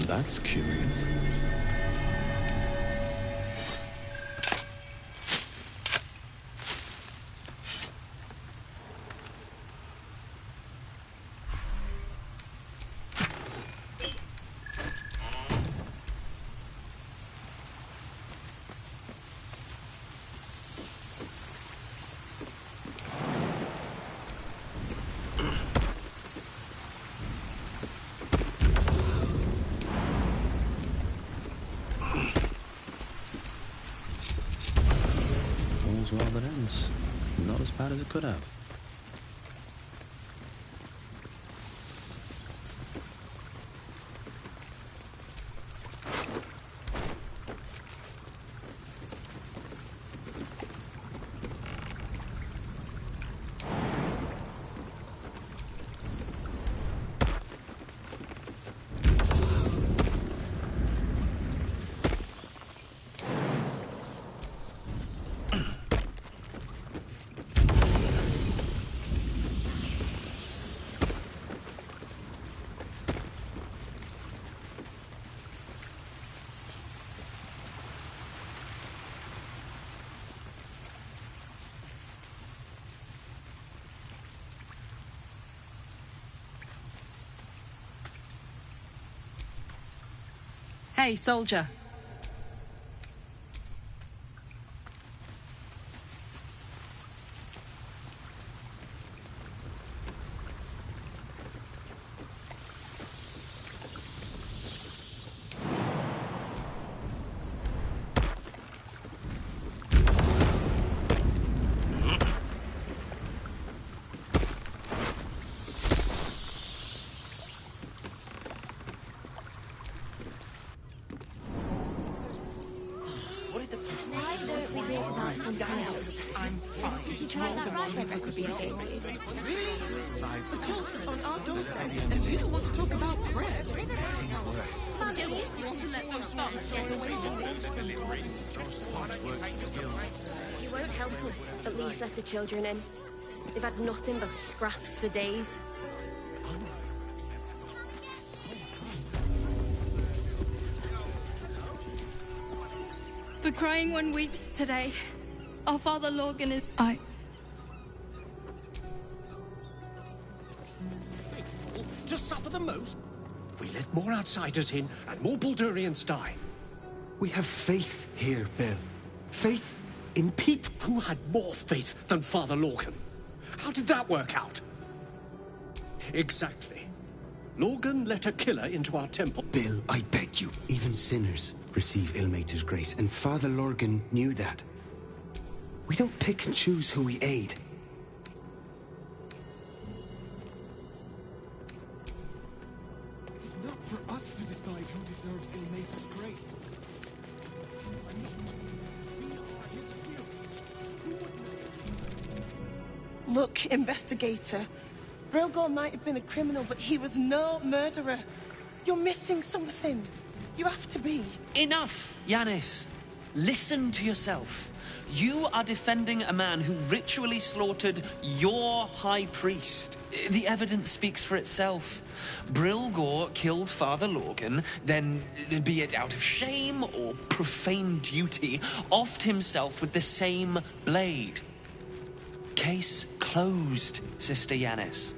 That's curious. All's well that ends. Not as bad as it could have. Hey, soldier. I'm fine. Did you try that raspberry recipe? Really? The coast is on our doorstep, and you want to talk about bread? Still, you want to let those thugs get away from this? You won't help us. At least let the children in. They've had nothing but scraps for days. The crying one weeps today. Our father Lorgan is... To suffer the most? We let more outsiders in, and more Baldurians die. We have faith here, Bill. Faith in people. Who had more faith than Father Lorgan? How did that work out? Exactly. Lorgan let a killer into our temple. Bill, I beg you, even sinners receive Ilmater's grace, and Father Lorgan knew that. We don't pick and choose who we aid. It's not for us to decide who deserves Ilmater's grace. We are his heroes. Look, investigator. Brilgor might have been a criminal, but he was no murderer. You're missing something. You have to be. Enough, Yanis. Listen to yourself. You are defending a man who ritually slaughtered your high priest. The evidence speaks for itself. Brilgor killed Father Lorgan, then, be it out of shame or profane duty, offed himself with the same blade. Case closed, Sister Yanis.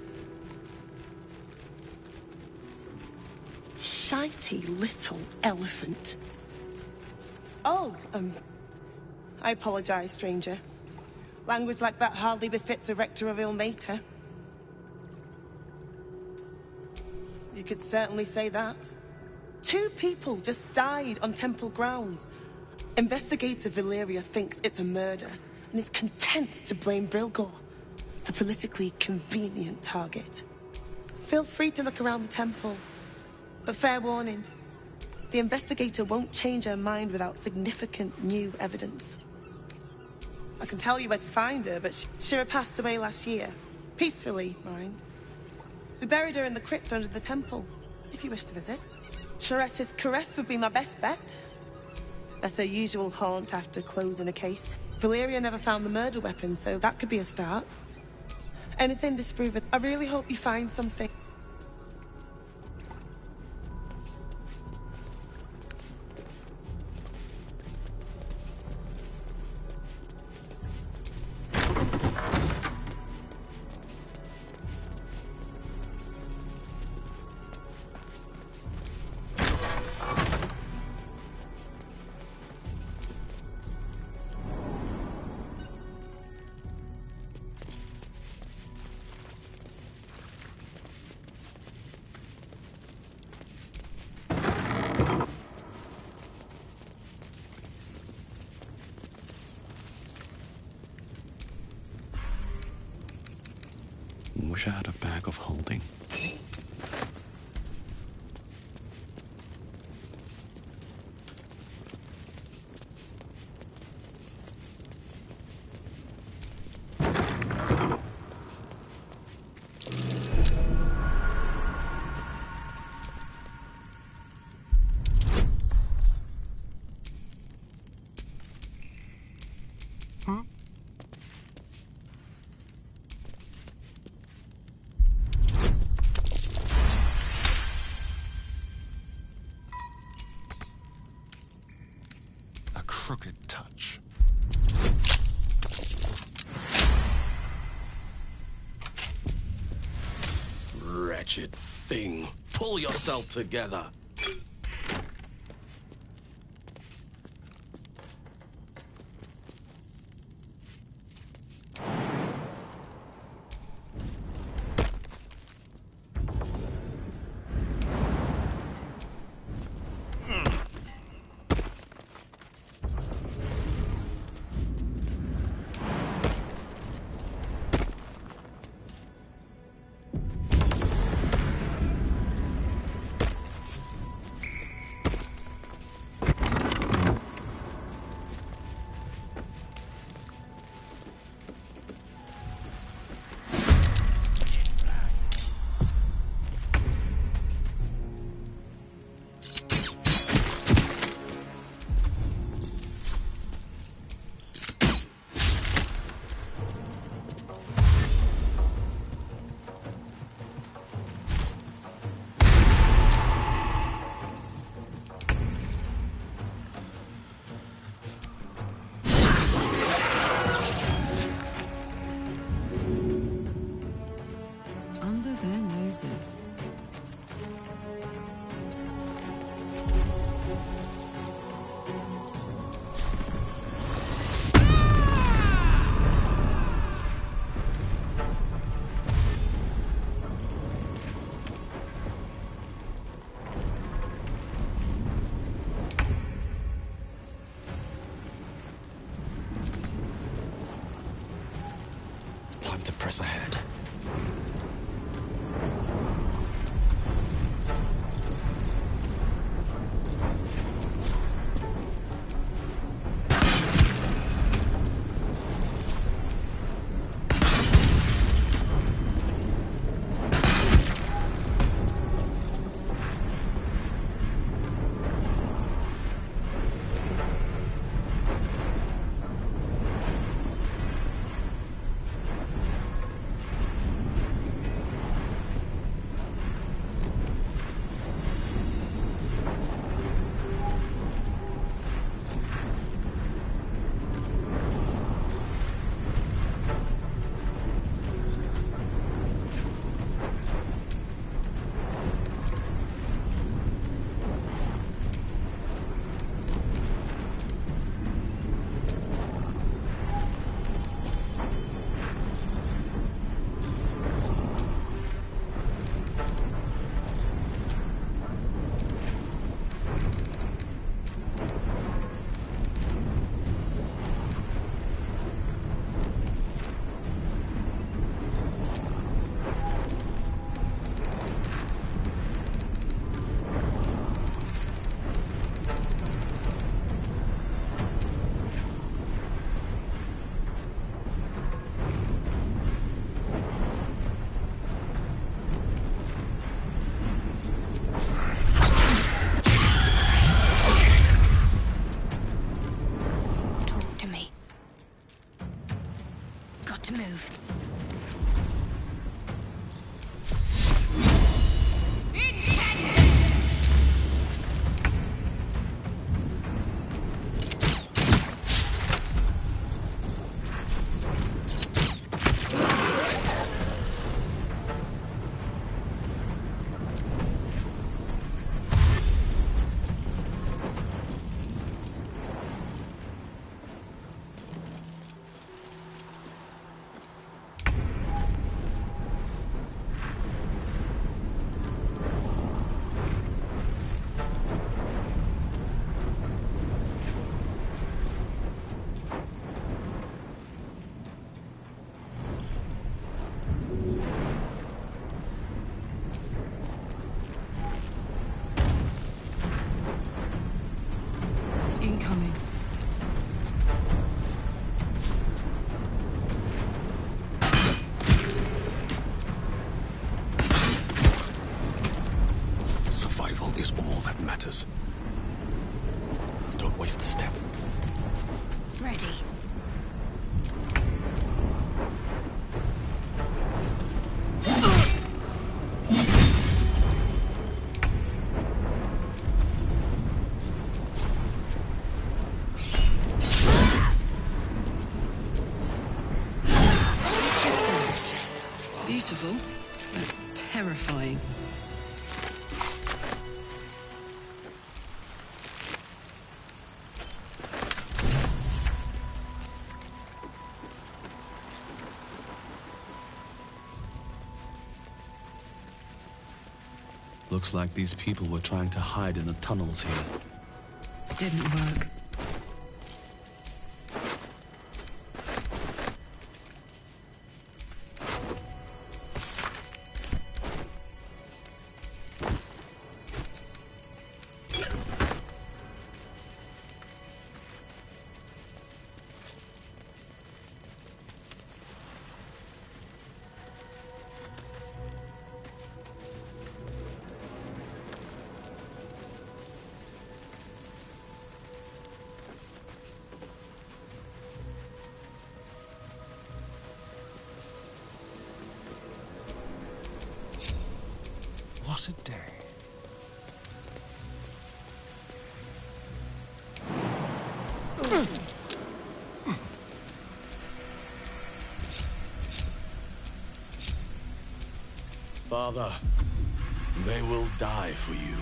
Shitey little elephant. Oh, I apologize, stranger. Language like that hardly befits a rector of Ilmater. You could certainly say that. 2 people just died on temple grounds. Investigator Valeria thinks it's a murder and is content to blame Brilgor, the politically convenient target. Feel free to look around the temple, but fair warning, the investigator won't change her mind without significant new evidence. I can tell you where to find her, but Shira passed away last year. Peacefully, mind. We buried her in the crypt under the temple, if you wish to visit. Sharetta's caress would be my best bet. That's her usual haunt after closing a case. Valeria never found the murder weapon, so that could be a start. Anything disproven. I really hope you find something. wish I had a bag of holding. A crooked touch. Wretched thing. Pull yourself together. that matters. Don't waste a step. Ready. Beautiful, but terrifying. Looks like these people were trying to hide in the tunnels here. Didn't work. What a day. Father, they will die for you.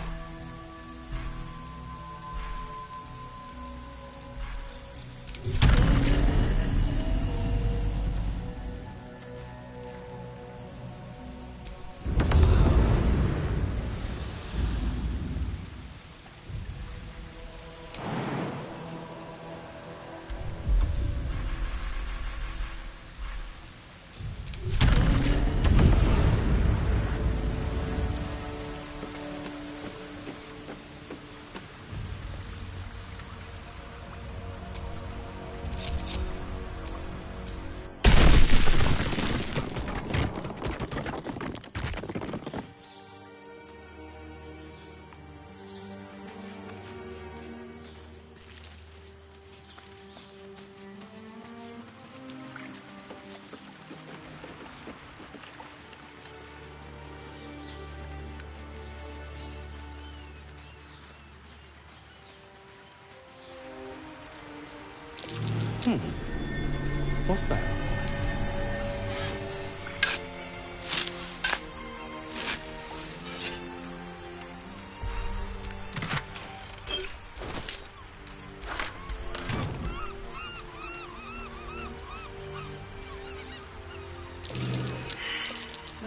What's that?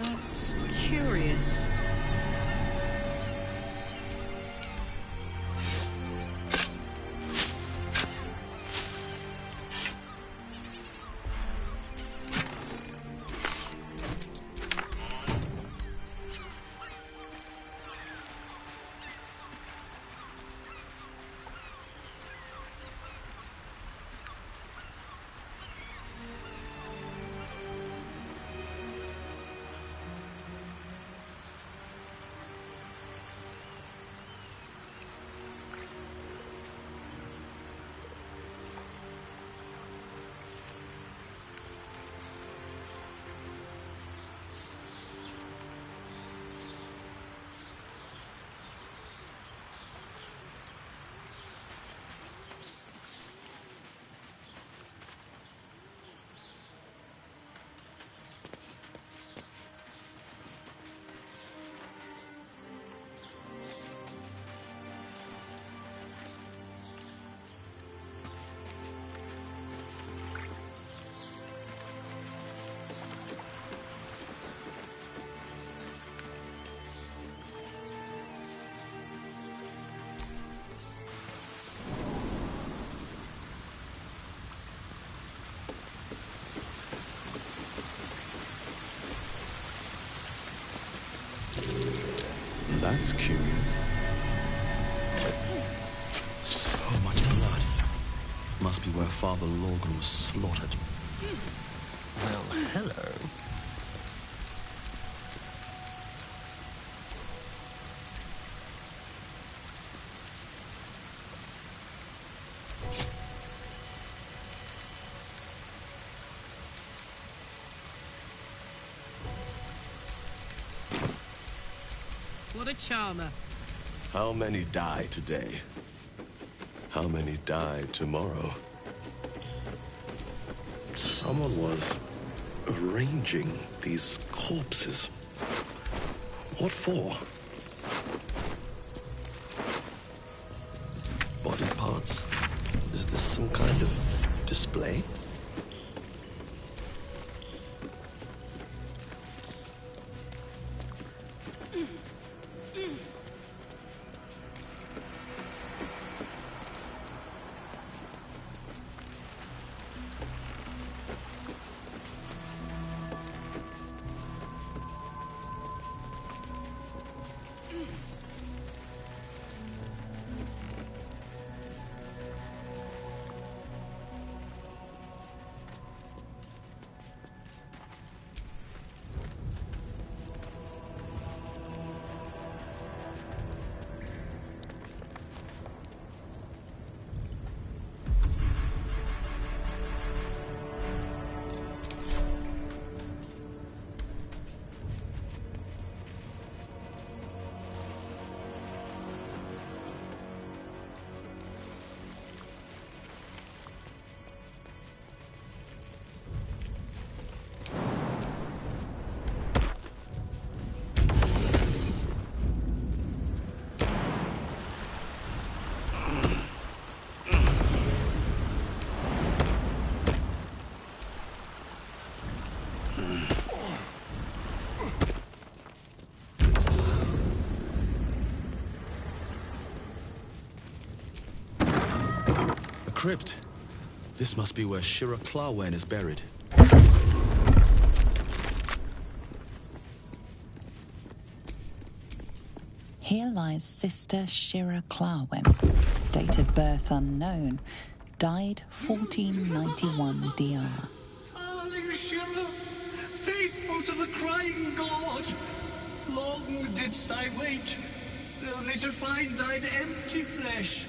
That's curious. That's curious. So much blood. Must be where Father Lorgan was slaughtered. Well, hello. What a charmer. How many die today? How many die tomorrow? Someone was arranging these corpses. What for? Body parts? Is this some kind of display? Crypt. This must be where Shira Clawwen is buried. Here lies Sister Shira Clawwen. Date of birth unknown. Died 1491 DR. Darling Shira, faithful to the crying god, long didst I wait, only to find thine empty flesh.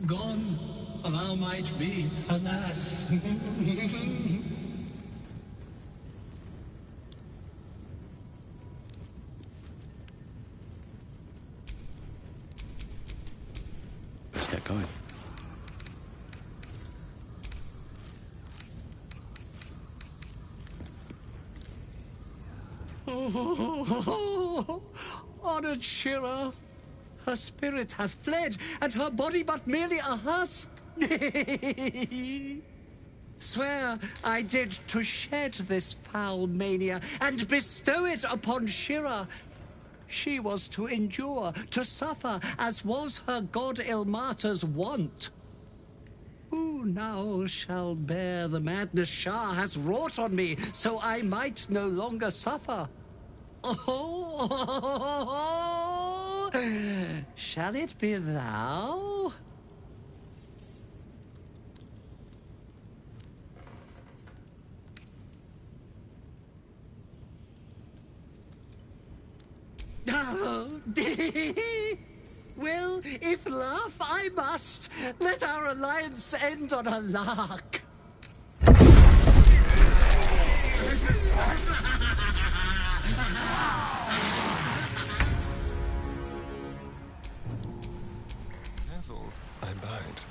Gone thou might be, alas. Let's get going. Oh, honored Shira, her spirit hath fled, and her body but merely a husk. Swear I did to shed this foul mania and bestow it upon Shira. She was to endure, to suffer, as was her god Ilmater's wont. Who now shall bear the madness Shah has wrought on me, so I might no longer suffer? Oh, shall it be thou? Well, if laugh I must, let our alliance end on a lark. Careful, I bite.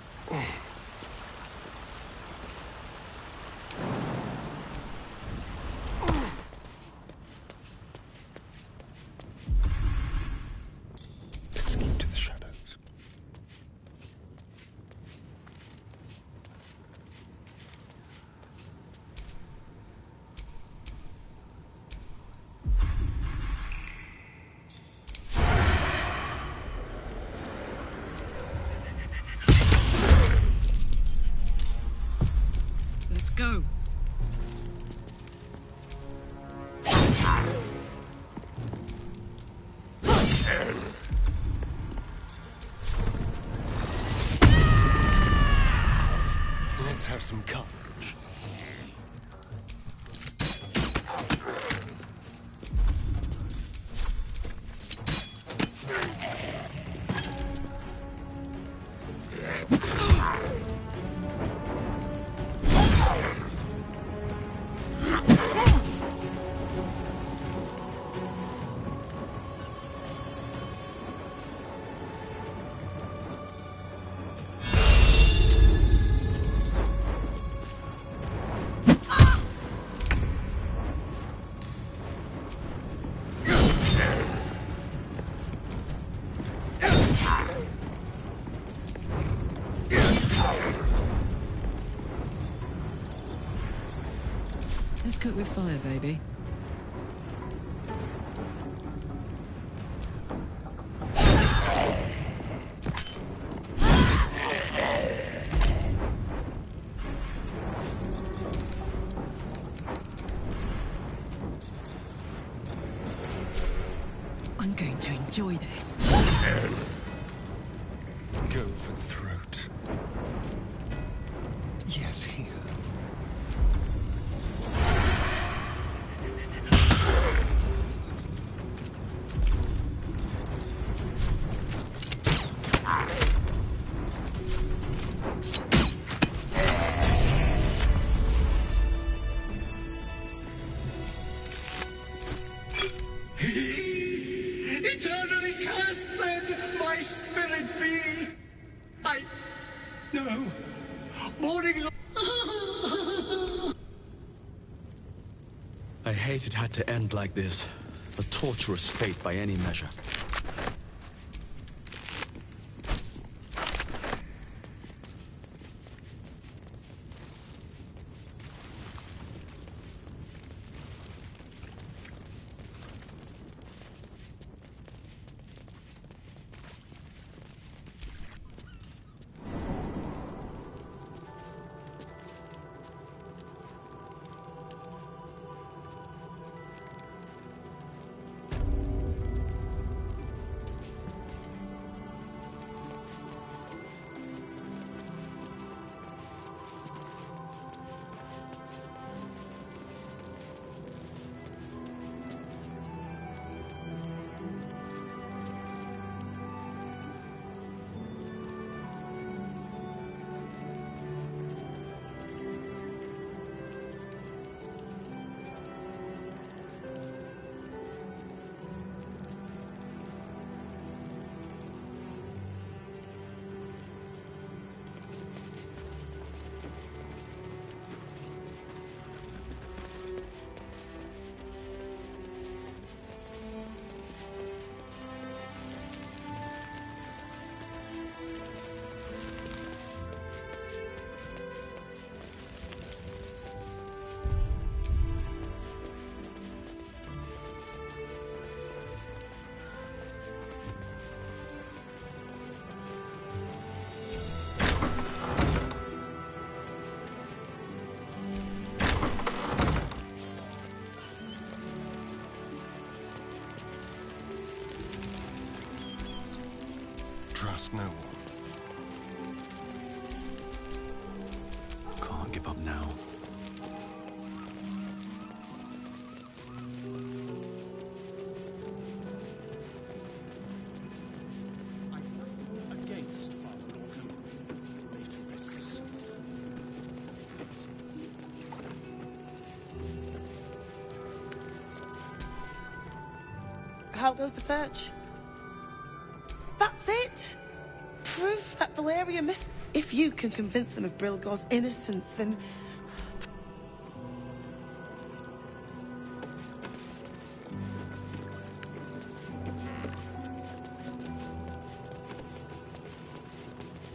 Let's keep to the shadows. Let's go. Let's have some courage. cook with fire, baby. I'm going to enjoy this. Go for the throat. Yes, here. Eternally cast then, my spirit be. No. Morning. I hate it had to end like this. A torturous fate by any measure. Trust no one. Can't give up now. Against Father Lorcan. May to rest his soul. How goes the search? That's it! Proof that Valeria missed. If you can convince them of Brilgor's innocence, then...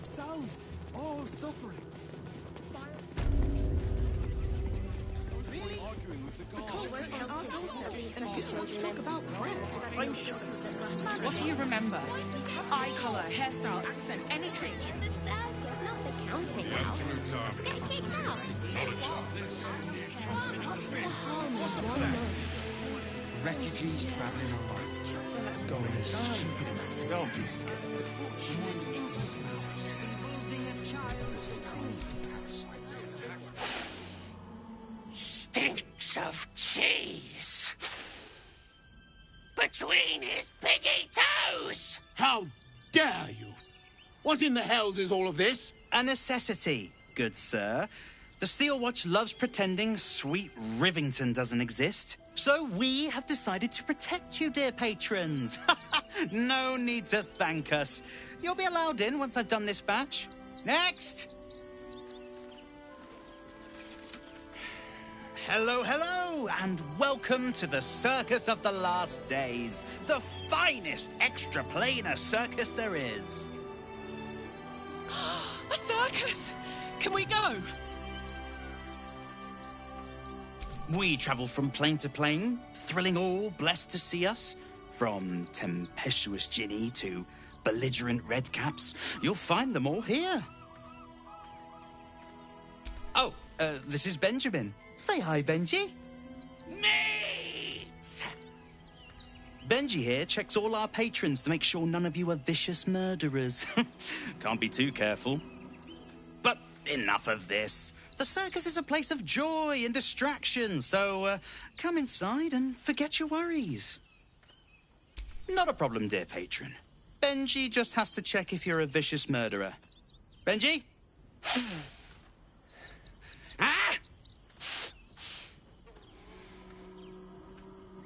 Sound! All suffering! Really? Arguing with the gods. Talk about bread. What do you remember? Eye color, hairstyle, accent, anything. It's a circus, not the counting house. Get kicked out. What's the harm in 1 month? Refugees traveling alone. Let's go inside. Don't be scared. Stinks of cheese. Between his piggy toes. How dare you? What in the hells is all of this? A necessity, good sir. The Steel Watch loves pretending sweet Rivington doesn't exist. So we have decided to protect you, dear patrons. No need to thank us. You'll be allowed in once I've done this batch. Next! Hello, hello, and welcome to the Circus of the Last Days, the finest extraplanar circus there is. A circus! Can we go? We travel from plane to plane, thrilling all blessed to see us. From tempestuous Ginny to belligerent redcaps, you'll find them all here. Oh, this is Benjamin. Say hi, Benji. Mates! Benji here checks all our patrons to make sure none of you are vicious murderers. Can't be too careful. But enough of this. The circus is a place of joy and distraction, so come inside and forget your worries. Not a problem, dear patron. Benji just has to check if you're a vicious murderer. Benji? Ah!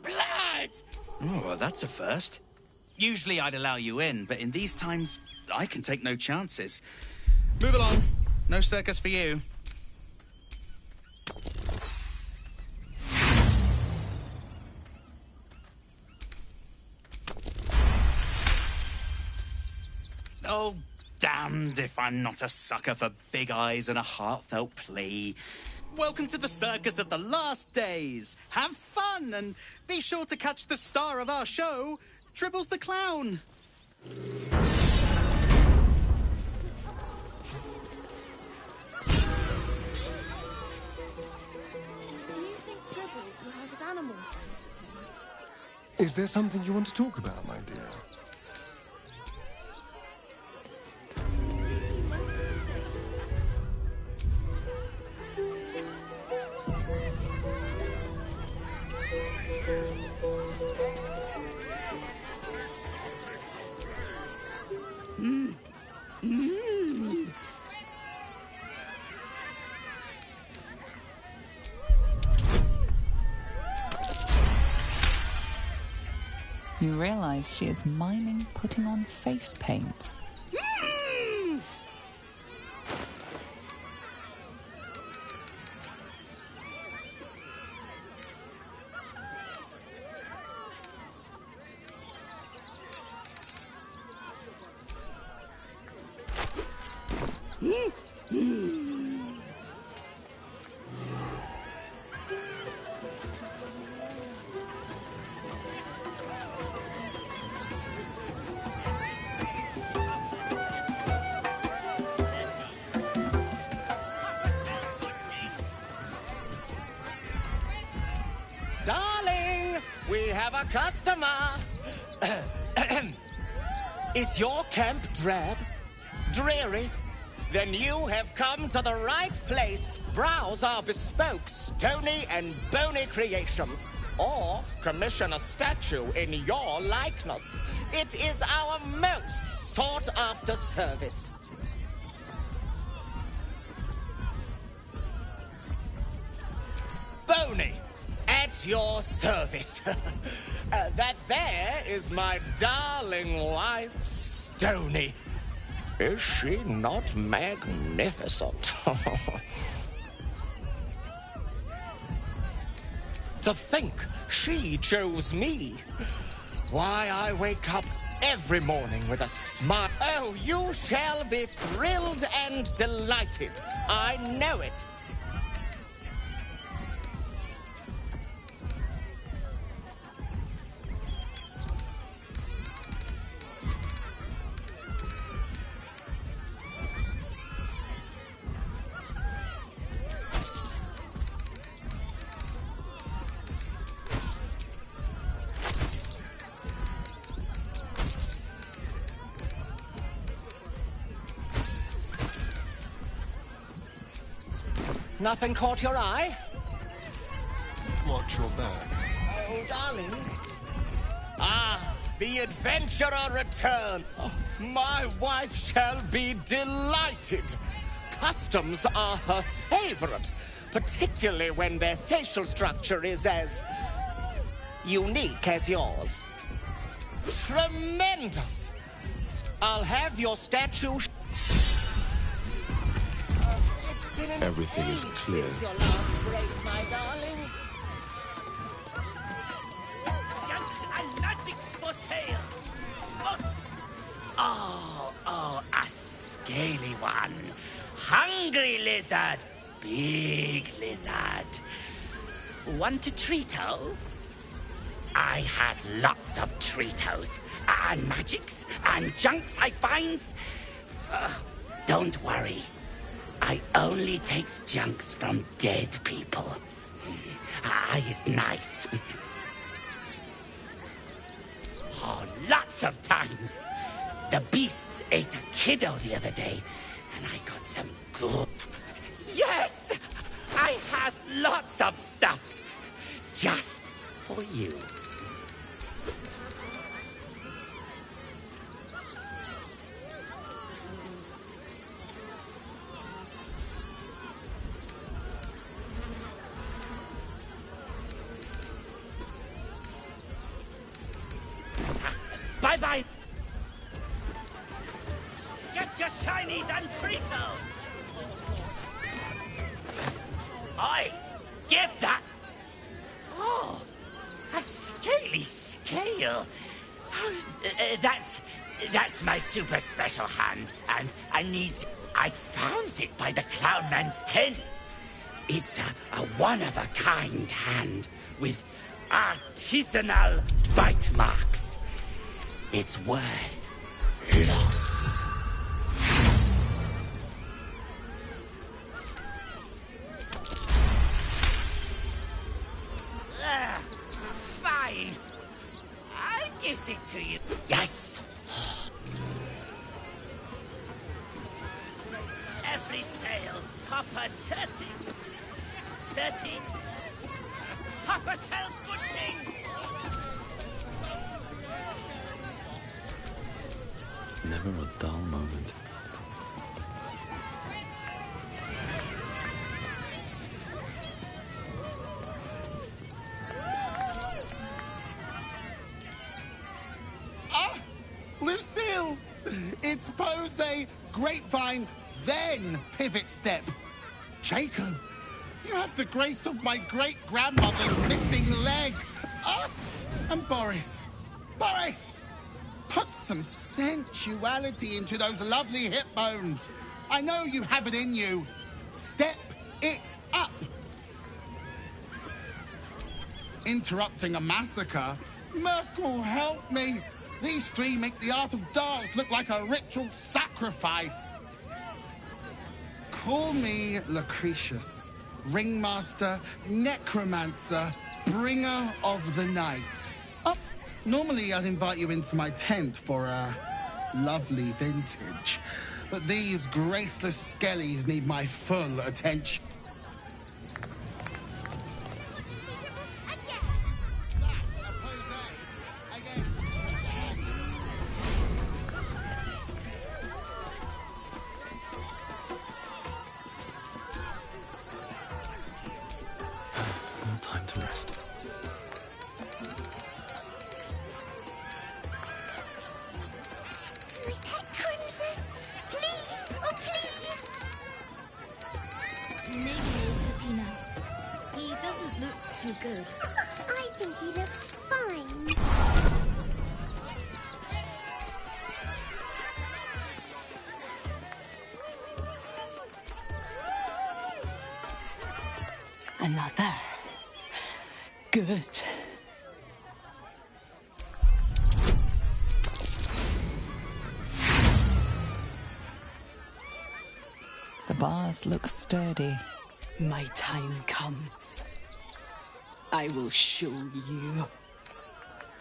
Blood! Oh, well, that's a first. Usually I'd allow you in, but in these times, I can take no chances. Move along. No circus for you. Oh, damned if I'm not a sucker for big eyes and a heartfelt plea. Welcome to the circus of the last days. Have fun and be sure to catch the star of our show, Dribbles the Clown. Do you think Dribbles will have his animal friends with him? Is there something you want to talk about, my dear? You realize she is miming putting on face paint. Darling, we have a customer. Is your camp drab? Dreary? Then you have come to the right place. Browse our bespoke, stony and bony creations. Or commission a statue in your likeness. It is our most sought-after service. Bony, at your service. That there is my darling wife, Stony. Is she not magnificent? To think she chose me. Why, I wake up every morning with a smile. Oh, you shall be thrilled and delighted. I know it. Nothing caught your eye? Watch your back. Oh, darling. Ah, the adventurer returned. Oh, my wife shall be delighted. Customs are her favorite, particularly when their facial structure is as unique as yours. Tremendous. I'll have your statue. Everything is clear. Your last break, my darling. For sale. Oh, a scaly one. Hungry lizard. Big lizard. Want a treato? I has lots of treatos, and magics, and junks I finds. Don't worry. I only takes junks from dead people. I is nice. Oh, lots of times. The beasts ate a kiddo the other day, and I got some good... Yes! I has lots of stuffs. Just for you. Bye-bye. Get your shinies and treatos. Oi, give that. Oh, a scaly scale. Oh, that's my super special hand, and I found it by the Clownman's tin. It's a one-of-a-kind hand with artisanal bite marks. It's worth lots. Fine. I gives it to you. Yes. Every sale, Papa 30. 30. Papa sells good things. Never a dull moment. Ah! Lucille! It's pose, grapevine, then pivot step. Jacob, you have the grace of my great-grandmother's missing leg. Ah! And Boris. Boris! Put some sensuality into those lovely hip bones. I know you have it in you. Step it up. Interrupting a massacre? Merkel, help me. These three make the art of dance look like a ritual sacrifice. Call me Lucretius, ringmaster, necromancer, bringer of the night. Normally, I'd invite you into my tent for a lovely vintage, but these graceless skellies need my full attention. Time to rest. Crimson! Please! Oh, please! Maybe later, Peanut. He doesn't look too good. I think he looks fine. Another. Good. The bars look sturdy. My time comes. I will show you.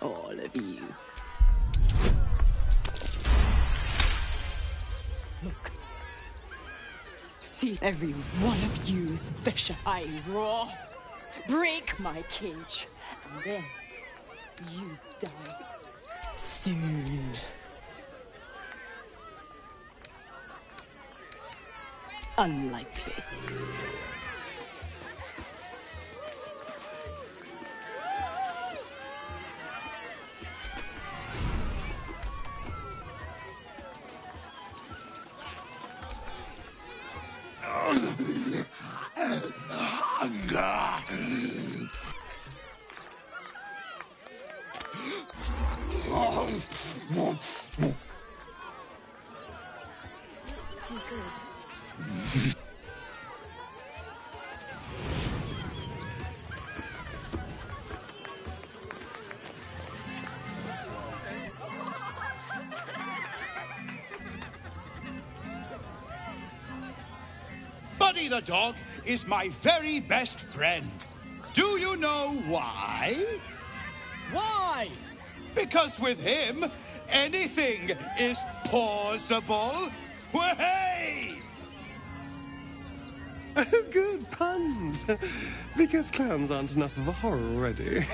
All of you. Look. See, every one of you is vicious. I roar. Break my cage. And then you die. Soon. Unlikely. Too good. Buddy the dog is my very best friend. Do you know why? Why? Because with him, anything is possible. Way! Oh, good puns. Because clowns aren't enough of a horror already.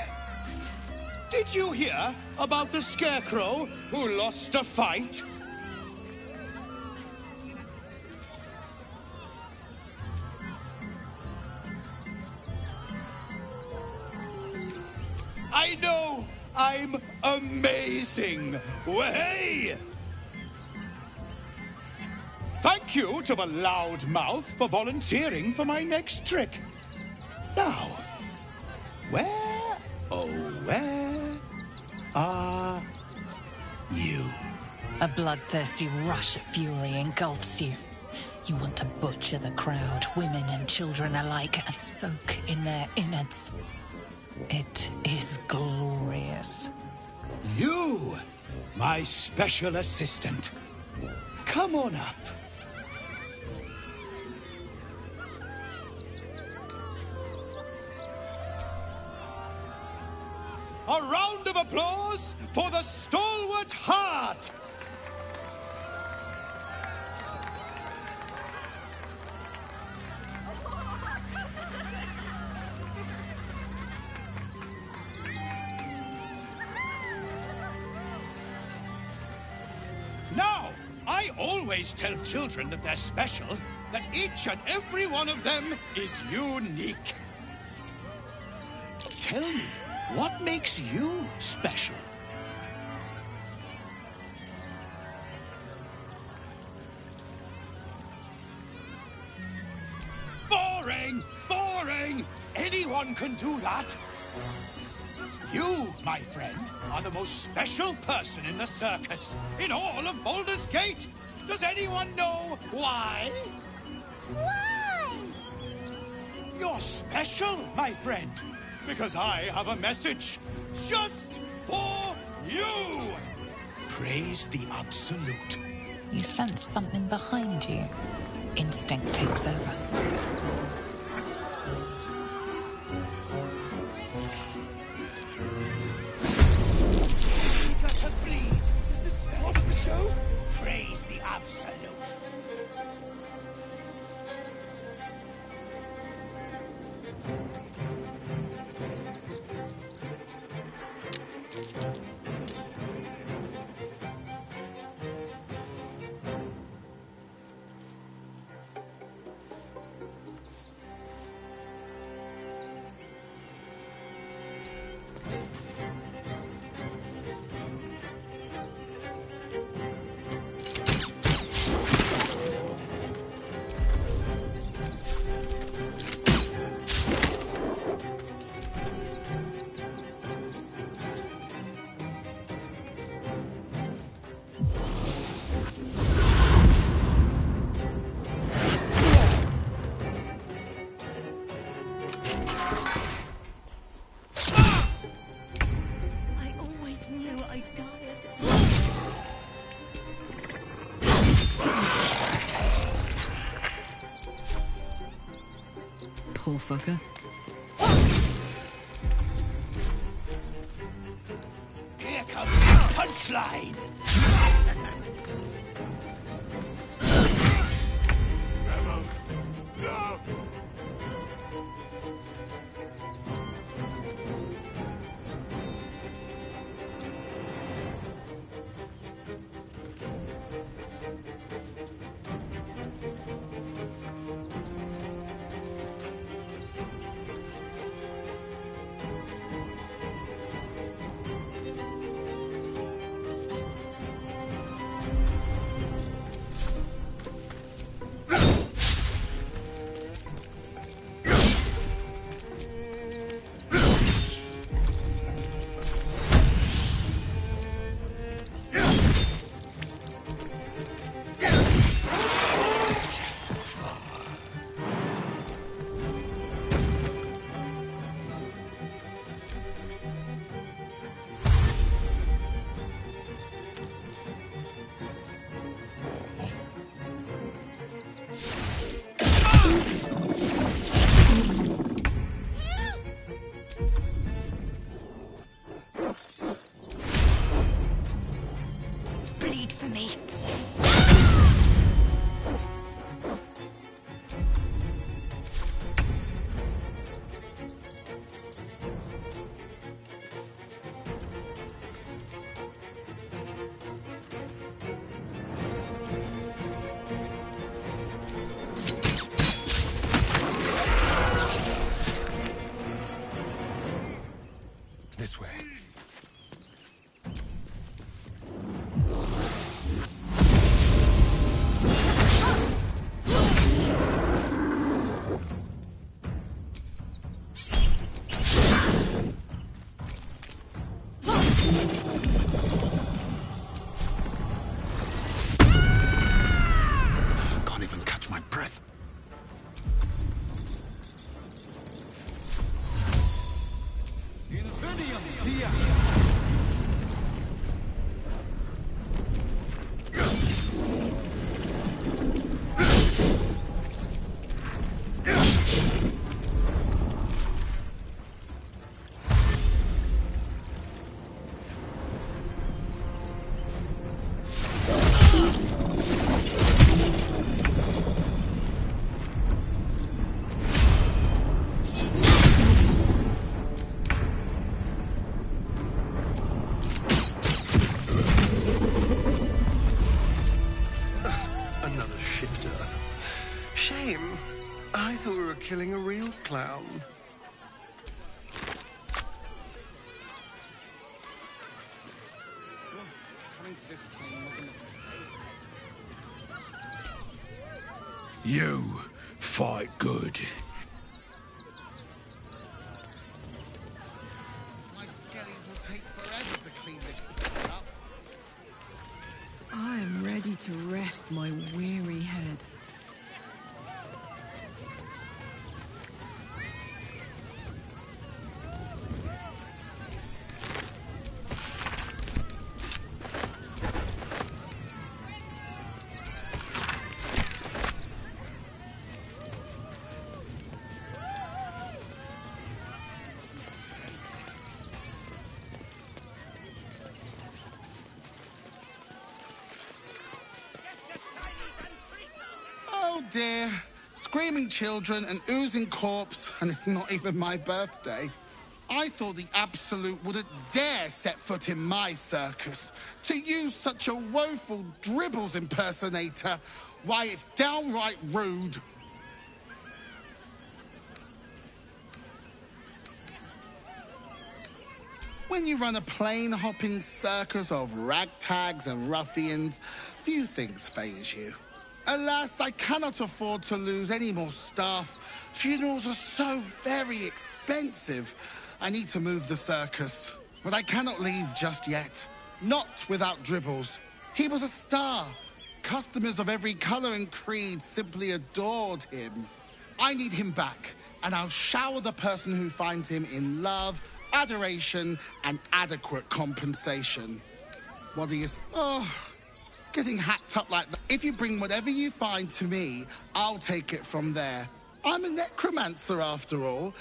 Did you hear about the scarecrow who lost a fight? I know I'm amazing. Way! Thank you to the Loudmouth for volunteering for my next trick. Now, where, oh, where are you? A bloodthirsty rush of fury engulfs you. You want to butcher the crowd, women and children alike, and soak in their innards. It is glorious. You, my special assistant. Come on up. A round of applause for the stalwart heart! Now, I always tell children that they're special, that each and every one of them is unique. Tell me, what makes you special? Boring! Boring! Anyone can do that. You, my friend, are the most special person in the circus, in all of Baldur's Gate. Does anyone know why? Why? You're special, my friend, because I have a message just for you. Praise the Absolute. You sense something behind you. Instinct takes over. Is this part of the show? Praise the Absolute. Poor fucker. Here comes the punchline. for me. This way. Can't even catch my breath. Another shifter. Shame. I thought we were killing a real clown. Coming to this plane was a mistake. You fight good. My skellies will take forever to clean this place up. I am ready to rest my weary head. Oh dear. Screaming children, an oozing corpse, and it's not even my birthday. I thought the Absolute wouldn't dare set foot in my circus. To use such a woeful Dribbles impersonator, why, it's downright rude. When you run a plane-hopping circus of ragtags and ruffians, few things faze you. Alas, I cannot afford to lose any more staff. Funerals are so very expensive. I need to move the circus. But I cannot leave just yet. Not without Dribbles. He was a star. Customers of every colour and creed simply adored him. I need him back, and I'll shower the person who finds him in love, adoration, and adequate compensation. What do you... Oh... Getting hacked up like that. If you bring whatever you find to me, I'll take it from there. I'm a necromancer after all,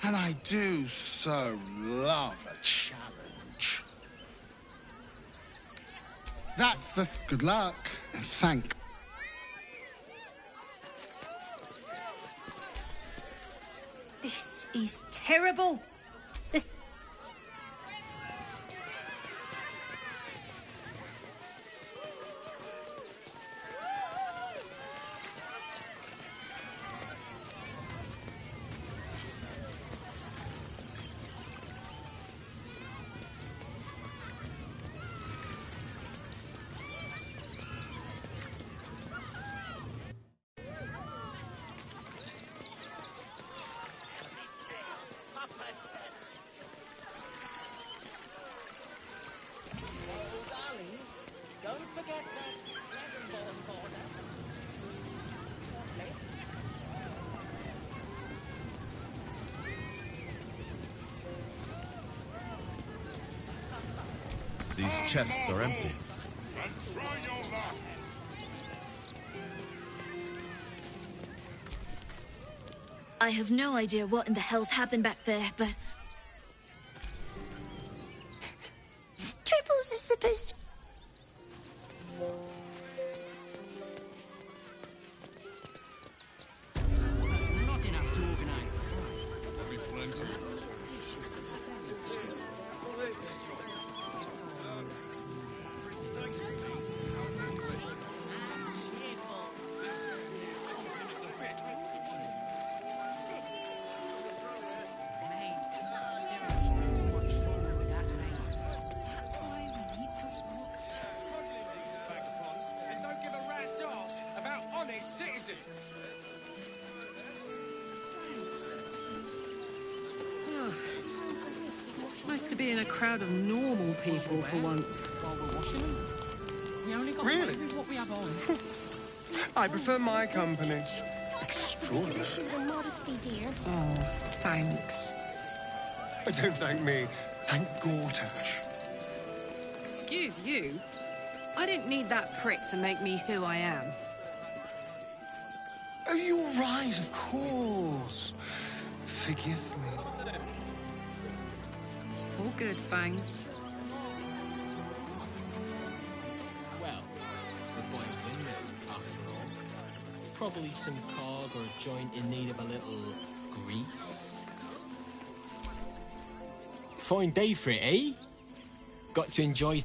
and I do so love a challenge. That's the... Good luck, and thank... This is terrible. This... These chests are empty. I have no idea what in the hell's happened back there, but... Dribbles is supposed to... Nice to be in a crowd of normal people for once. While we're washing them. We only got Really? what we have on. I prefer my company. Extraordinary. The modesty, dear. Oh, thanks. Don't thank me. Thank Gortash. Excuse you? I didn't need that prick to make me who I am. Oh, you're right, of course. Forgive me. All good, Fangs. Well, we're boiling windmill, after all. Probably some cog or joint in need of a little grease. Fine day for it, eh? Got to enjoy.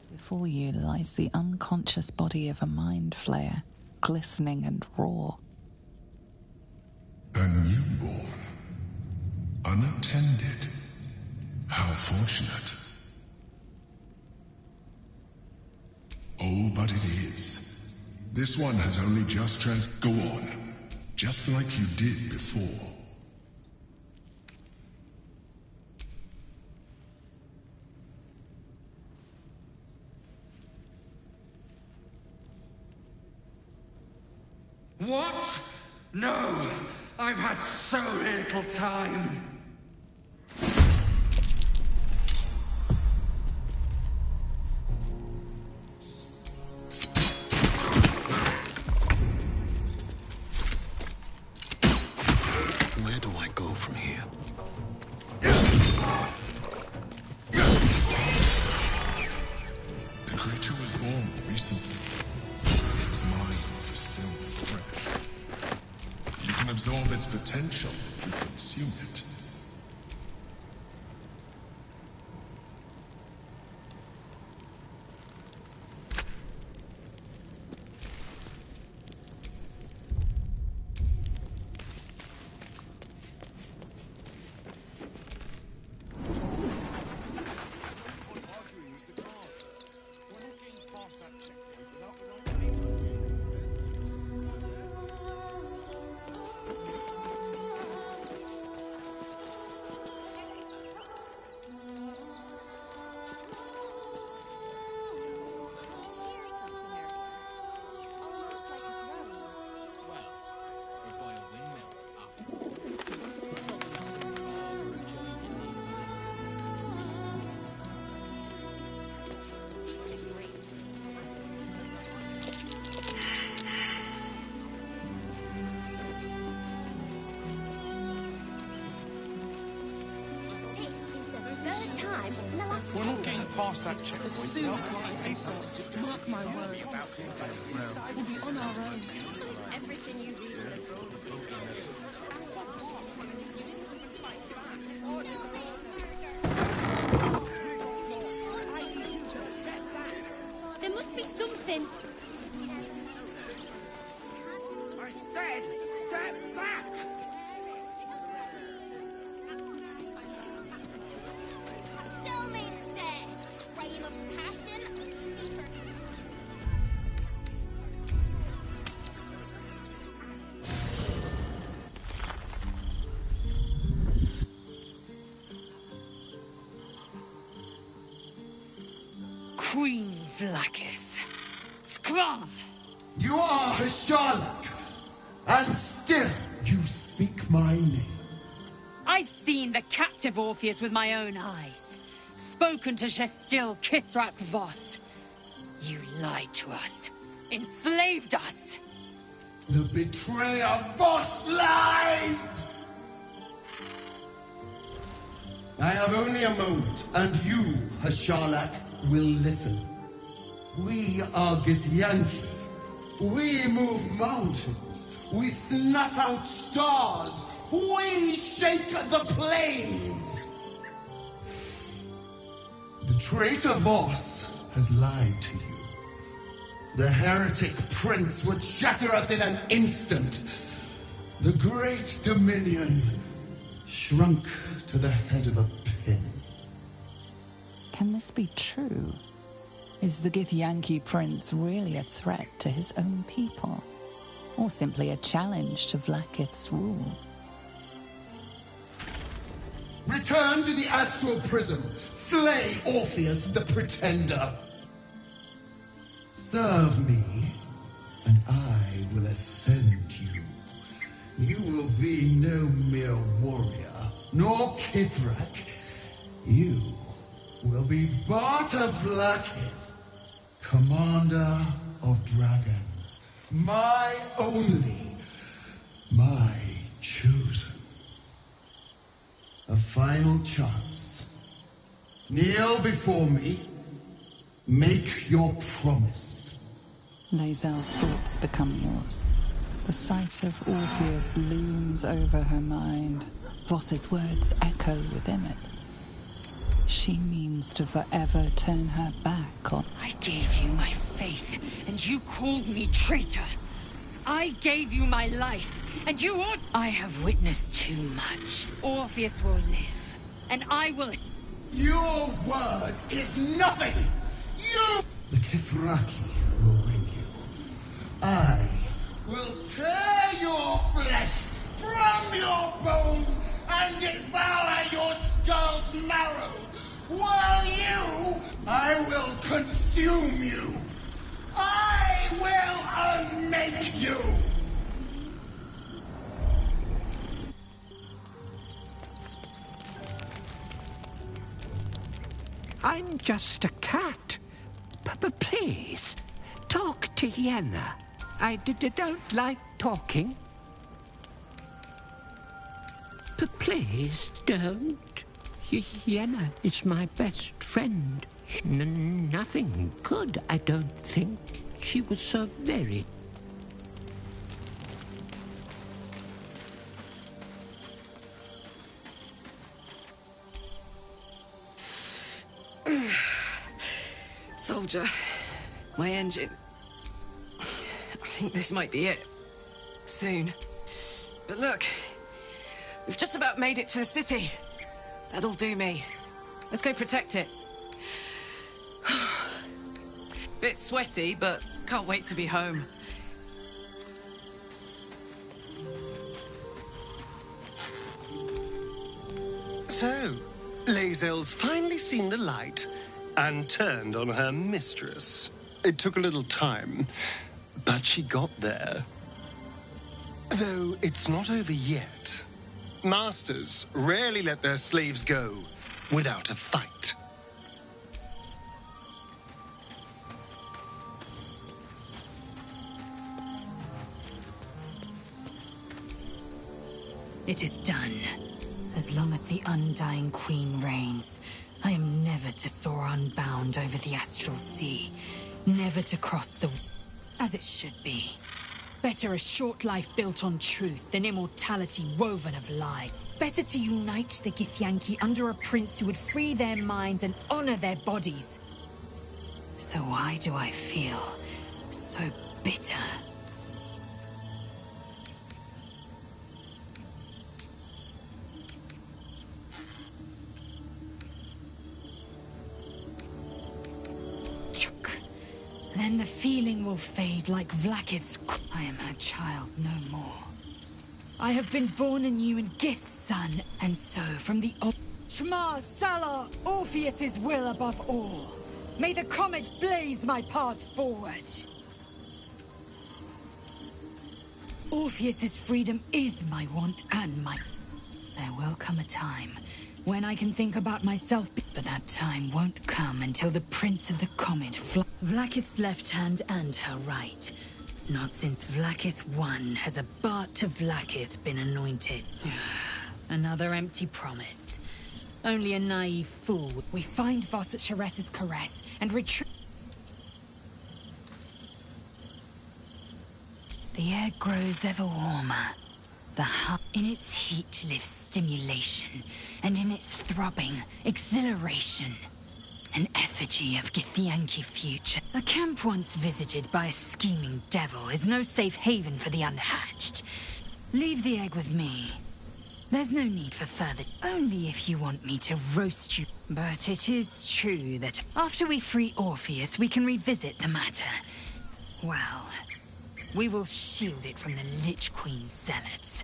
Before you lies the unconscious body of a mind flayer, glistening and raw. A newborn. Unattended. How fortunate. Oh, but it is. This one has only just Go on. Just like you did before. What? No! I've had so little time! Where do I go from here? The creature was born recently. Its mind is still fresh. You can absorb its potential if you consume it. We're not getting past that checkpoint. Soon, mark my words, we'll be on our own. Everything you read. There must be something. I said, step back! Still made us dead. Flame of passion. Queen Vlakith. Scrum! You are Hasharlok, and still you speak my name. I've seen the captive Orpheus with my own eyes. Spoken to Gestil Kithrak Voss. You lied to us. Enslaved us. The betrayer Voss lies! I have only a moment, and you, Hasharlak, will listen. We are Githyanki. We move mountains. We snuff out stars. We shake the plains. The traitor Voss has lied to you. The heretic prince would shatter us in an instant. The great dominion shrunk to the head of a pin. Can this be true? Is the Githyanki prince really a threat to his own people? Or simply a challenge to Vlaakith's rule? Return to the astral prism. Slay Orpheus the Pretender. Serve me, and I will ascend you. You will be no mere warrior, nor Kithrak. You will be Barta Vlaakith, commander of dragons. My only, my chosen. A final chance. Kneel before me. Make your promise. Lae'zel's thoughts become yours. The sight of Orpheus looms over her mind. Voss's words echo within it. She means to forever turn her back on... I gave you my faith, and you called me traitor. I gave you my life, and you ought... I have witnessed too much. Orpheus will live, and I will... Your word is nothing! You... The Kithraki will bring you. I will tear your flesh from your bones and devour your skull's marrow. While you... I will consume you. I will unmake you. I'm just a cat. But please, talk to Yenna. I don't like talking. But please don't. Yenna is my best friend. Nothing good, I don't think. She was so very... Soldier, my engine. I think this might be it. Soon. But look, we've just about made it to the city. That'll do me. Let's go protect it. Bit sweaty, but can't wait to be home. So, Lae'zel's finally seen the light and turned on her mistress. It took a little time, but she got there. Though it's not over yet. Masters rarely let their slaves go without a fight. It is done. As long as the Undying Queen reigns, I am never to soar unbound over the astral sea. Never to cross the... as it should be. Better a short life built on truth than immortality woven of lie. Better to unite the Githyanki under a prince who would free their minds and honor their bodies. So why do I feel so bitter? Then the feeling will fade like Vlaakith's... I am her child no more. I have been born anew in Gith's son, and so from the... Shema Salar, Orpheus's will above all. May the comet blaze my path forward. Orpheus's freedom is my want and my... There will come a time When I can think about myself, but that time won't come until the Prince of the Comet Vlaakith's left hand and her right. Not since Vlaakith I has a Bart to Vlaakith been anointed. Another empty promise. Only a naive fool. We find Voss at Sharess's caress and retreat. The air grows ever warmer. The heart in its heat lives stimulation, and in its throbbing, exhilaration. An effigy of Githyanki future. A camp once visited by a scheming devil is no safe haven for the unhatched. Leave the egg with me. There's no need for further, only if you want me to roast you. But it is true that after we free Orpheus, we can revisit the matter. Well, we will shield it from the Lich Queen's zealots.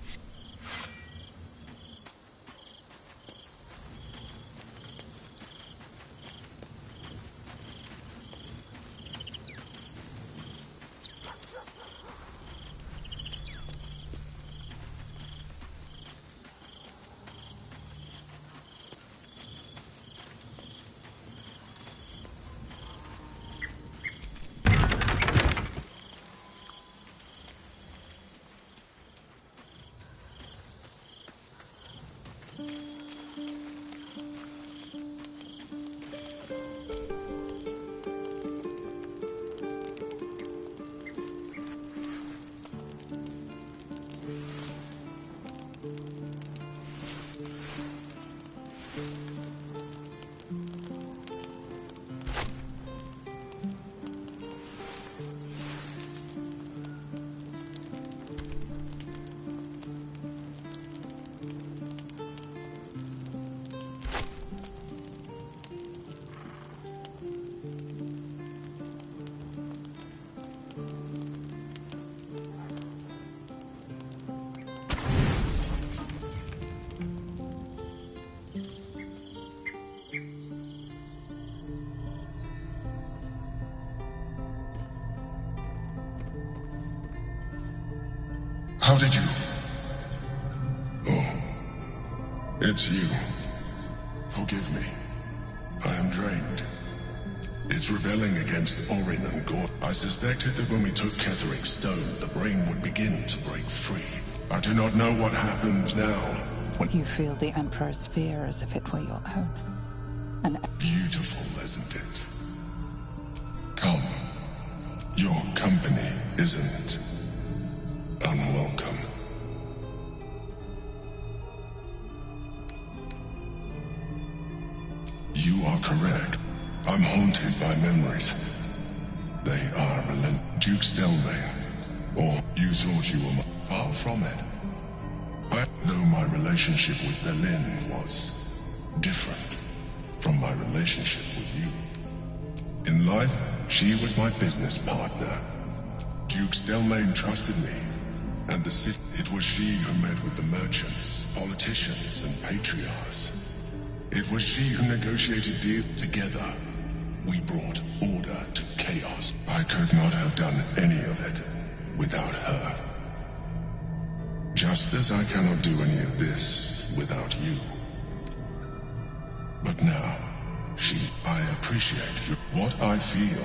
How did you? Oh, it's you. Forgive me. I am drained. It's rebelling against Orin and Gore. I suspected that when we took Ketheric Stone, the brain would begin to break free. I do not know what happens now. You feel the Emperor's fear as if it were your own. Beautiful, isn't it? Come. Your company isn't unwelcome. You are correct. I'm haunted by memories. They are Duke Stelmane. Or you thought you were far from it. Though my relationship with Berlin was different from my relationship with you. In life, she was my business partner. Duke Stelmane trusted me, and the city. It was she who met with the merchants, politicians, and patriarchs. It was she who negotiated deals. Together, we brought order to chaos. I could not have done any of it without her. Just as I cannot do any of this without you. But now, I appreciate you. What I feel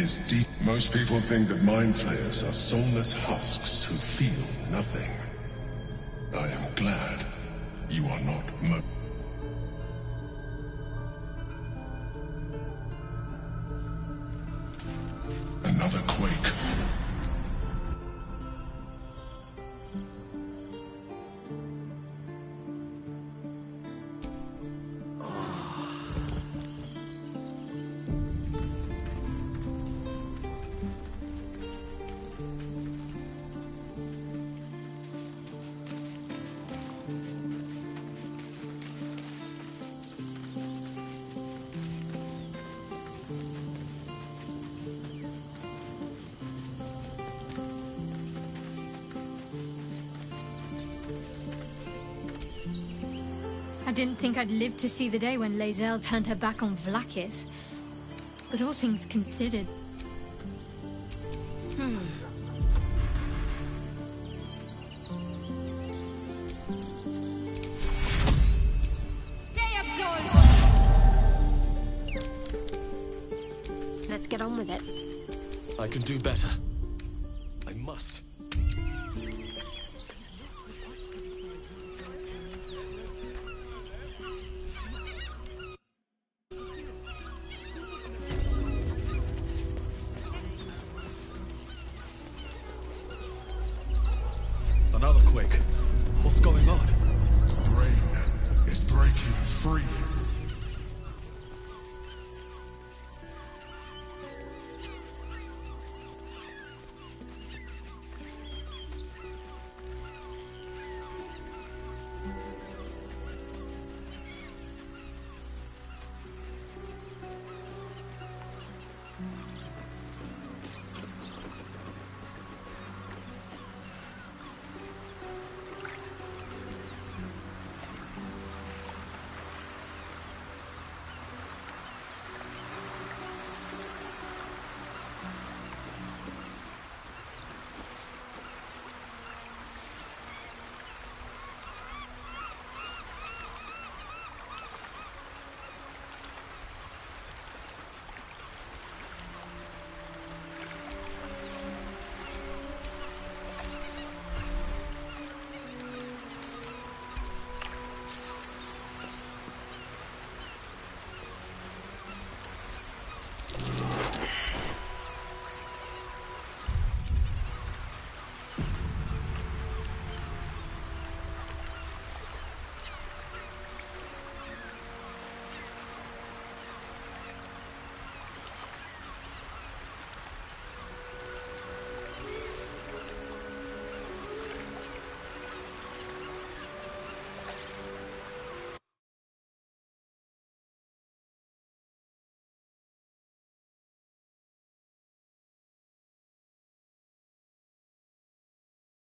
is deep. Most people think that mind flayers are soulless husks who feel nothing. I am glad you are not. Another quake. I didn't think I'd live to see the day when Lae'zel turned her back on Vlaakith. But all things considered... Dea Let's get on with it. I can do better. I must. Another quake. What's going on? Rain is breaking free.